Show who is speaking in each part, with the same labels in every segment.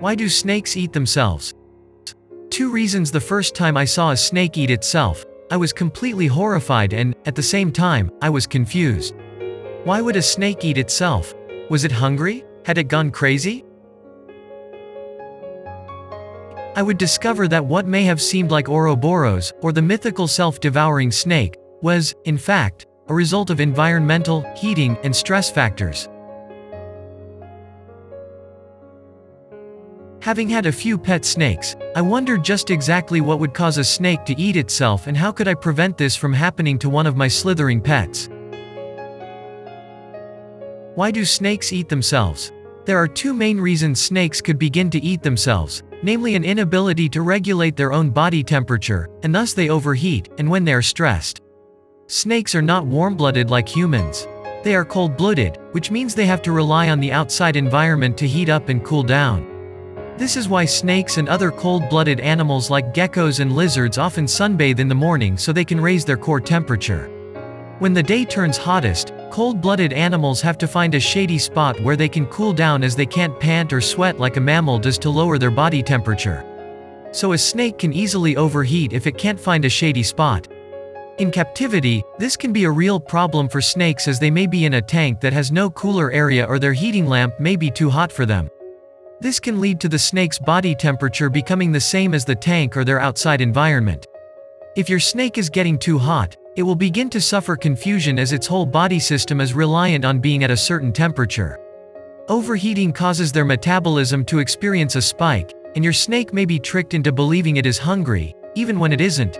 Speaker 1: Why do snakes eat themselves? 2 reasons. The first time I saw a snake eat itself, I was completely horrified and, at the same time, I was confused. Why would a snake eat itself? Was it hungry? Had it gone crazy? I would discover that what may have seemed like Ouroboros, or the mythical self-devouring snake, was, in fact, a result of environmental, heating, and stress factors. Having had a few pet snakes, I wondered just exactly what would cause a snake to eat itself and how could I prevent this from happening to one of my slithering pets. Why do snakes eat themselves? There are 2 main reasons snakes could begin to eat themselves, namely an inability to regulate their own body temperature, and thus they overheat, and when they are stressed. Snakes are not warm-blooded like humans. They are cold-blooded, which means they have to rely on the outside environment to heat up and cool down. This is why snakes and other cold-blooded animals like geckos and lizards often sunbathe in the morning so they can raise their core temperature. When the day turns hottest, cold-blooded animals have to find a shady spot where they can cool down as they can't pant or sweat like a mammal does to lower their body temperature. So a snake can easily overheat if it can't find a shady spot. In captivity, this can be a real problem for snakes as they may be in a tank that has no cooler area or their heating lamp may be too hot for them. This can lead to the snake's body temperature becoming the same as the tank or their outside environment. If your snake is getting too hot, it will begin to suffer confusion as its whole body system is reliant on being at a certain temperature. Overheating causes their metabolism to experience a spike, and your snake may be tricked into believing it is hungry, even when it isn't.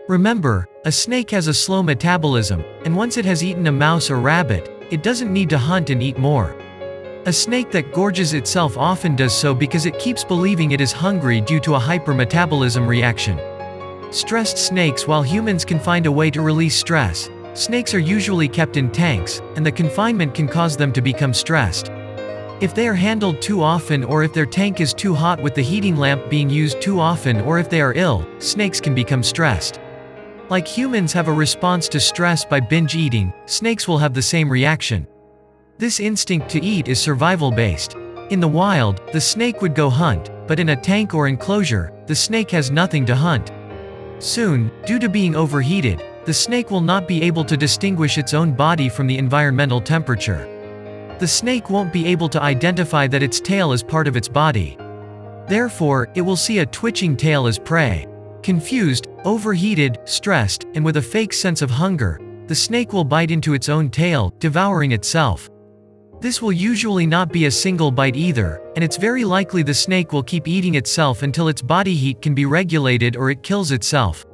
Speaker 1: Remember, a snake has a slow metabolism, and once it has eaten a mouse or rabbit, it doesn't need to hunt and eat more. A snake that gorges itself often does so because it keeps believing it is hungry due to a hypermetabolism reaction. Stressed snakes. While humans can find a way to release stress, snakes are usually kept in tanks, and the confinement can cause them to become stressed. If they are handled too often or if their tank is too hot with the heating lamp being used too often or if they are ill, snakes can become stressed. Like humans have a response to stress by binge eating, snakes will have the same reaction. This instinct to eat is survival-based. In the wild, the snake would go hunt, but in a tank or enclosure, the snake has nothing to hunt. Soon, due to being overheated, the snake will not be able to distinguish its own body from the environmental temperature. The snake won't be able to identify that its tail is part of its body. Therefore, it will see a twitching tail as prey. Confused, overheated, stressed, and with a fake sense of hunger, the snake will bite into its own tail, devouring itself. This will usually not be a single bite either, and it's very likely the snake will keep eating itself until its body heat can be regulated or it kills itself.